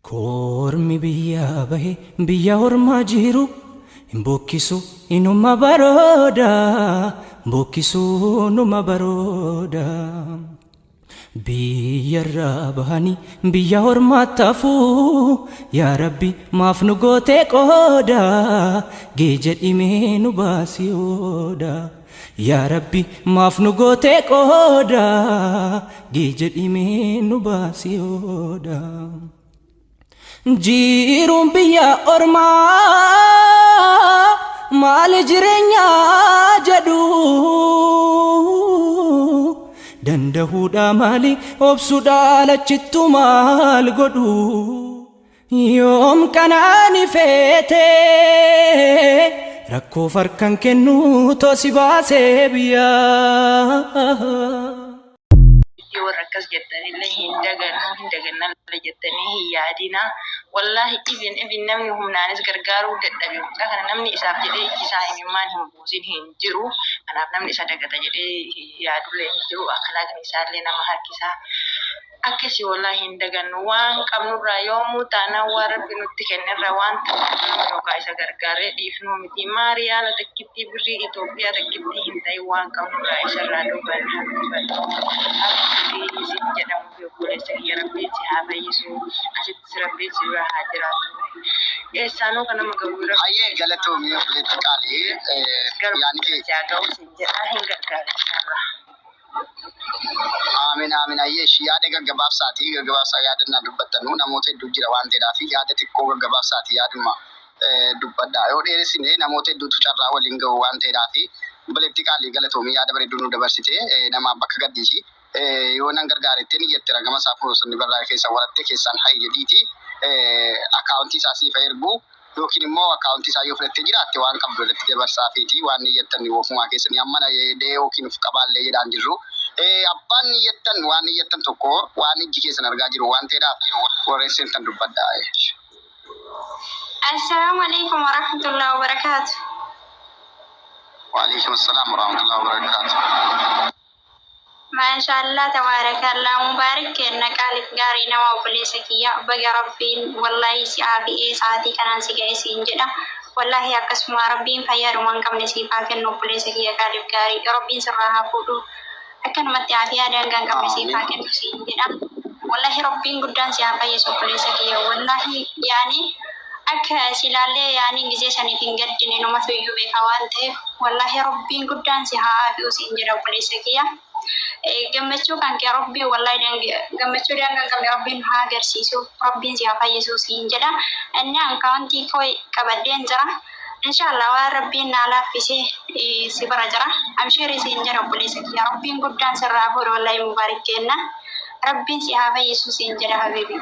Kormi biyya bahe biyya ormaa jiru bokkisu inuma barooda bokkisu numa barooda biyyarraa bahanii biyya ormaa taafuu yaa Rabbi maaf nu gootee qooda geeja dhimee nu baasiyooda yaa Rabbi maaf nu gootee qooda geeja dhimee nu baasiyooda. Jiruun biyya ormaa maal jireenyaa jedhu dandahuudha maali obsuudha lachittu maal godhu yoom kanaani feete rakkoo farkan kennu toosi baasee biyyaa. Warrakas jettanii hindaganna jettanii hiyaadina wallahi ibin namni humnaanis gargaaruu dadhabe kana namni isaaf jedhee ijjisaa himimmaan hin buusin hin jiru kanaaf namni isa dagata jedhee yaadullee hin jiru akhlaaqni isaallee nama harkisaa akkasii wallahi hindagannu waan qabnurraa yoomuu taanaan waan Rabbi nutti kennirra waan ta'u yookaan isa gargaaree dhiifnuu miti maariyaala takkittii birrii Itoophiyaa takkittii hin ta'in waan qabnurraa isarraa dhugannu jedhamu obboleessa kiyya Rabbiin si haa fayyisu asittis Rabbiin si bira haa jiraatu eessaanuu kana magawwira ayyee galatoomii obboleetti qaalee yaani keessaa ga'uu sin jedhaa hin gargaarra. Amin amin ayyee yaada gaggabaabsaatii gaggabaabsaa yaadannaa dubbattanuu namoota hedduu jira waan ta'eedhaa fi yaada xiqqoo gaggabaabsaatii yaaduma dubbadhaa yoo dheeressine namoota hedduutu carraa waliin ga'u waan ta'eedhaa fi obboleetti qaalee galatoomii yaada bareedduu nu dabarsite namaaf bakka gaddiisi. Yoo nan gargaaretti ni jettira gama isaa fuusunni barraa keessa waratte keessaan hayyadiiti akkaawuntii isaa siif ergu yookiin immoo akkaawuntii isaa yoo fudhattee jiraatte waan qabdu irratti dabarsaa fiiti waan niyyattan ofumaa keessanii amma dee yookiin uf qabaallee jedhaan jirru abbaan niyyattan waan niyyattan tokko waan ijji keessan argaa jiru waan ta'eedhaaf warreesseen tan dubbadhaa. Assalamu alaikum warahmatullahi wabarakatuh. Wa alaikum assalam warahmatullahi wabarakatuh. Masyaallah tabarakallah mubarak kenna kalik gari nama obboleessa kiyya baga Rabbiin wallahi si aafi'ee sa'aatii kanaan si ga'e siin jedha wallahi akkasuma Rabbiin fayyaadumaan qabne siif haa kennu obboleessa kiyya kalik gaarii Rabbiin sirraa haa fuudhu akkanumatti aafiyaa daangaan qabne siif haa kennu siin jedha wallahi Rabbiin guddaan si haa fayyisu obboleessa kiyya wallahi yaani akka silaallee yaani gisee saniif hin gaddine numatu iyyuu beeka waan ta'eef wallahi Rabbiin guddaan si haa aafi'u siin jedha obboleessa kiyya. Gammachuu kan kee Rabbii wallahi gammachuu daangaan qabne Rabbiin haa agarsiisu Rabbiin si haa fayyisu siin jedha inni akkaawuntii koo qabadheen jira inshallah waan Rabbiin naa laaffisee si bira jira abshirii siin jedha obboleessa kiyya Rabbiin guddaan sirraa fuudhu wallahi mubaarak kenna Rabbiin si haa fayyisu siin jedha habiibi.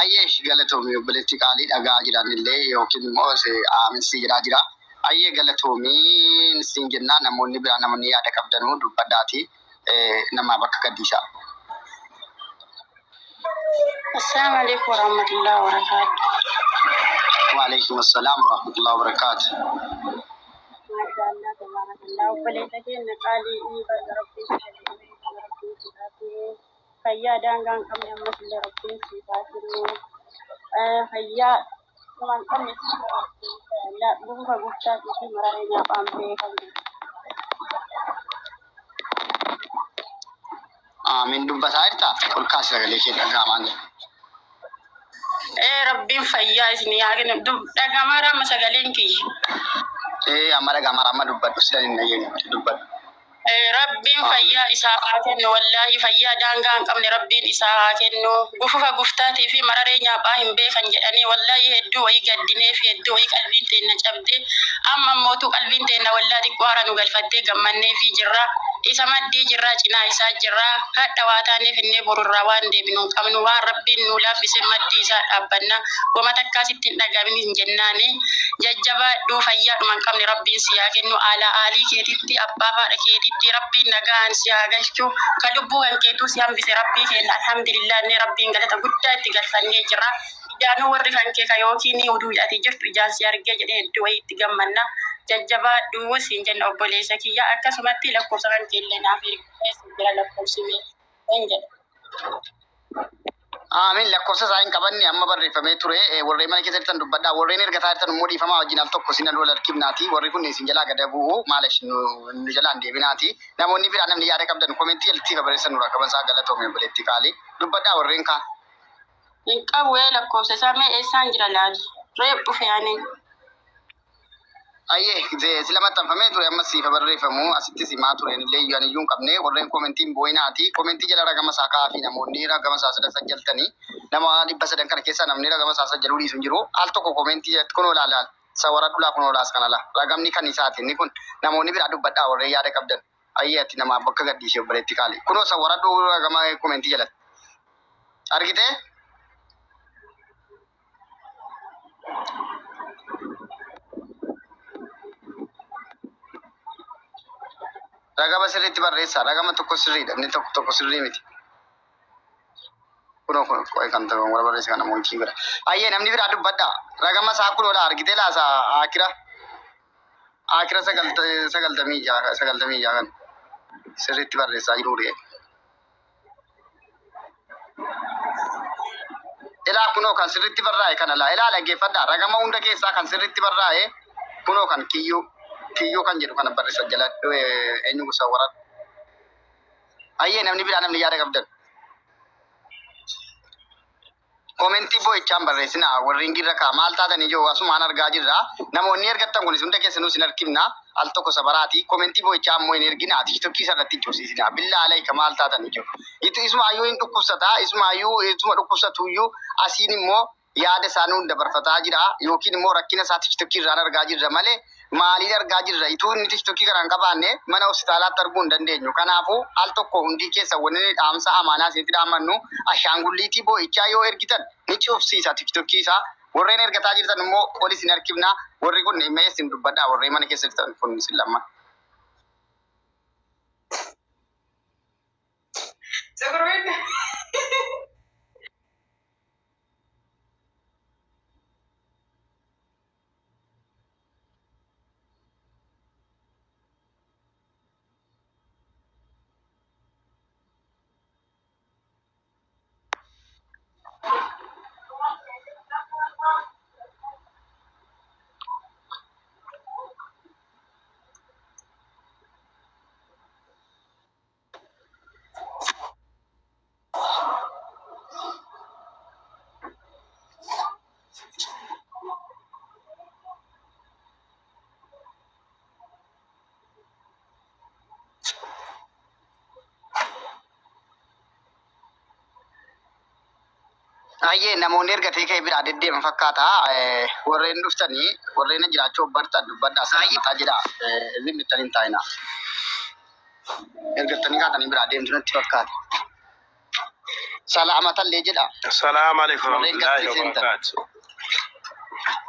Ayyee galatoomii obboleetti qaalii dhagaa jiranillee yookiin immoo aaminsi jiraa jira. Ayyee galatoomii siin jennaa namoonni biraa namoonni yaada qabdanuu dubbadhaati nama bakka gaddiisa. Assalamu alaikum warahmatullahi wabarakatuh. Wa alaikum assalam warahmatullahi wabarakatuh. Masyaallah tabarakallah obboleessa keenya qaalii baga Rabbiin fayyaa daangaan qabne ammas illee Rabbiin siif haa kennu fayyaa waan qabne la buufa guftaatii fi mararee nyaaphaan beekamu. Amin dubbataa jirta ol kaasi sagalee kee dhaga'amaan. Rabbiin fayyaa isin haa kennu dhaga'amaa amma sagaleen kiyya. Amma dhaga'amaa amma dubbadhu sidan hin dhageenye dubbadhu. Rabbiin fayyaa isaa haa kennu wallahi fayyaa daangaa hin qabne Rabbiin isaa haa kennu buufa guftaatii fi mararee nyaaphaa hin beekan jedhanii wallahi hedduu wayii gaddinee fi hedduu wayii qalbiin teenna cabdee amma mootuu qalbiin teenna wallahi xiqqoo hara nu galfattee gammannee fi jirra isa maddii jirra cinaa isaa jirra hadha waa taaneef innee borurraa waan deebinu hin qabnu waan Rabbiin nu laaffise maddii isaa dhaabbanna goma takkaasitti hin dhagamin hin jennaani jajjabaadhuu fayyaadhuma hin qabne Rabbiin si haa kennu aalii keetitti abbaa haadha keetitti Rabbiin nagaan si haa galchu kan lubbuu kan keetuu si hambise Rabbii keenya alhamdulillah inni Rabbiin galata guddaa itti galfannee jira ijaanuu warri kan kee yookiin uduudhaati jirtu ijaan si argee jedhee hedduu wayii itti gammanna jajjabaadhuu siin jenna obboleessa kiyya akkasumatti lakkoofsa kan keellee naaf hir'isee jira lakkoofsimee hin jedha. Amin lakkoofsa isaa hin qabanne amma barreeffamee ture warreen mana keessa jirtan dubbadhaa warreen ergataa jirtan immoo dhiifamaa wajjin al tokko sinan wal harkifnaati warri kun isin jalaa gada bu'u maalash nu jalaan deebinaati namoonni biraa namni yaada qabdan komentii jalatti barreessan nurra qaban isaa galatoome buleetti qaali dubbadhaa warreen kaan. Hin qabu lakkoofsa isaa mee eessaan jira laali reeb dhufe ani. Ayyee sila maxxanfamee ture ammas siifa barreeffamu asitti simaa tureen illee iyyuu aniyyuu hin qabne warreen komentiin boo'inaati komentii jala ragama isaa kaa'aa fi namoonni ragama isaa sadan sajjaltanii nama 300 kana keessaa namni ragama isaa sajjaluu dhiisu hin jiru al tokko komentii jalatti kunoo laalaal sawara dhulaa kunoo laas kana la ragamni kan isaati inni kun namoonni biraa dubbadhaa warreen yaada qabdan ayyee ati namaaf bakka gadhiisee obboleetti qaali kunoo sawara dhulaa ragama komentii jalatti argitee. Ragama sirriitti barreessaa ragama tokko sirriidha inni tokko sirrii miti. Kunoo kan ta'u wala barreessa kana mootii bira. Ayyee namni biraa dubbadhaa ragama isaa kunoodha argitee laasaa akira 90 kan sirriitti barreessaa jiruudha. Ilaa kunoo kan sirriitti barraa'e kana laa ilaa dhaggeeffadhaa ragama hunda keessaa kan sirriitti barraa'e kunoo kan kiyyoo kan jedhu kana barreessa jala eenyu gosa waran. Ayyee namni biraa namni yaada qabdan. Komentii boo'ichaan barreessinaa warreen girra kaa maal taatan ijoo asumaan argaa jirra namoonni ergattan kunis hunda keessanuu sin harkifna al tokko sabaraati komentii boo'ichaa ammoo hin ergina tiktokii irratti hin cobsiisina billaa alayka maal taatan ijoo isumaayyuu hin dhukkubsataa isuma dhukkubsatuyyuu asiin immoo yaada isaanii hunda barfataa jira yookiin immoo rakkina isaa tiktokii irraan argaa jirra malee maaliin argaa jirra ituu inni tiktokii kanaan qabaanne mana hospitaalaatti arguu hin dandeenyu kanaafuu al tokko hundii keessa wanni dhaamsa amaanaa isinitti dhaamannu ashaangulliitii boo'ichaa yoo ergitan ni cufsiisa tiktokii isaa warreen ergataa jirtan immoo ol isin harkifna warri kun immoo isin dubbadhaa warreen mana keessa jirtan kun isin lamma. Ayyee namoonni ergatee ka'ee biraa deddeeman fakkaata warreen dhuftanii warreen jiraachuu bartan dubbadhaa saayyitaa jira inni itti hin taa'ina ergatanii kaatanii biraa deemtu natti fakkaata. Salaamatallee jedha. Assalamu alaikum warahmatullahi wabarakatuh.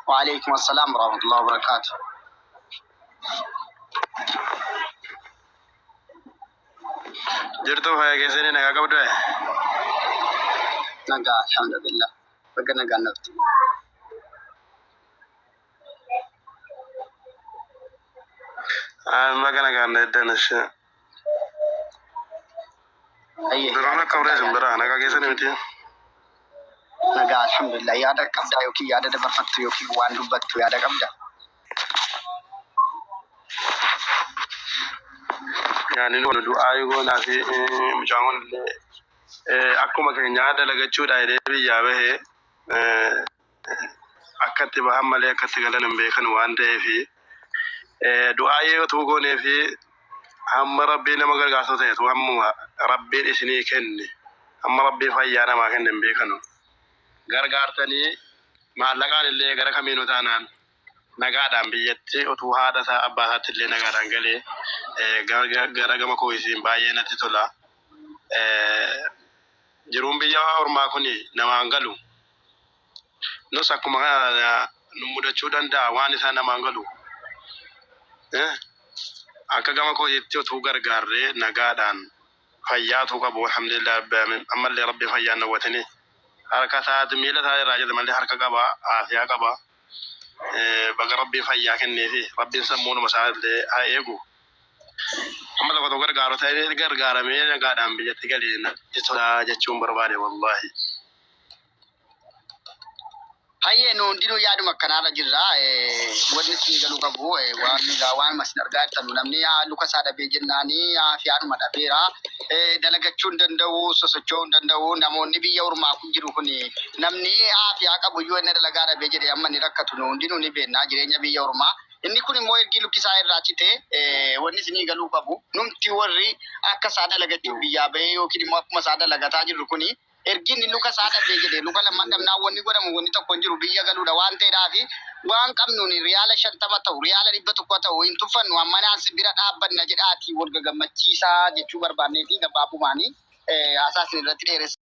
Wa alaikum assalam warahmatullahi wabarakatuh. Jirtu faya keessanii nagaa qabdu nagaa alhamdulillah baga nagaa nafti. Baga nagaa neddanesh. Birana qabdee simbira nagaa keessanii miti. Nagaa alhamdulillah yaada qabdaa yookiin yaada dabarfattu yookiin waan dubbattu yaada qabdaa. Yani nu du'aa yoo naafi mucaan illee akkuma keenya dalagachuudha jedhee biyyaa bahee akkatti bahan malee akkatti galan hin beekan waan ta'eef du'aa yoo tuu goonee fi hamma rabbii nama gargaarsa ta'etu hamma rabbiin isinii kenne hamma rabbii fayyaa namaa kenne hin beekanu gargaartanii maallaqaan illee gara kamiinuu taanaan nagaadhaan biyyatti utuu haadha isaa abbaa isaatti illee nagaadhaan galee gara gama koo isiin baay'ee natti tola. Jiruun biyya ormaa kun namaan galu. Nus akkuma nu mudachuu danda'a waan isaa namaan galu. Akka gama koo itti utuu gargaarree nagaadhaan fayyaatu qabu alhamdulillah ammallee rabbi fayyaan nawwatanii harka isaati miila isaa irraa jedha malee harka qaba aafiyaa qaba. Baga rabbii fayyaa kenneefi rabbiin sammuunuma isaa illee haa eegu. Amma tokko tokko gargaaru ta'ee gargaaramee nagaadhaan biyyatti galee natti tola jechuun barbaade wallahi. Hayyee nu hundinuu yaaduma akkanaarra jirra. Wanni isin galuu qabu waan masin argaa jirtan namni luka isaa dhabee jennaanii fi haadhuma dhabeera. Dalagachuu hin danda'u, sosocho'uu hin danda'u. Namoonni biyya ormaa kun jiru kun namni fi haa qabu iyyuu inni dalagaa dhabee jedhee amma ni rakkatu nu hundinuu ni beekna jireenya biyya ormaa. Inni kun immoo ergi lukki isaa irraa citee wanni isin galuu qabu. Numti warri akka isaa dalagachuu biyyaa bahee yookiin immoo akkuma isaa dalagataa jirru kuni ergin luka isaa dhabee jedhee luka lamman dhabnaa wanni godhamu wanni tokko hin jiru biyya galuudha waan ta'eedhaafi waan qabnuun riyaala 50 ta'u riyaala 100 ta'u hin tuffannu amma naas bira dhaabbanna jedhaati wal gammachiisaa jechuu barbaanneeti gabaabumaanii haasaa isin irratti dheeressa.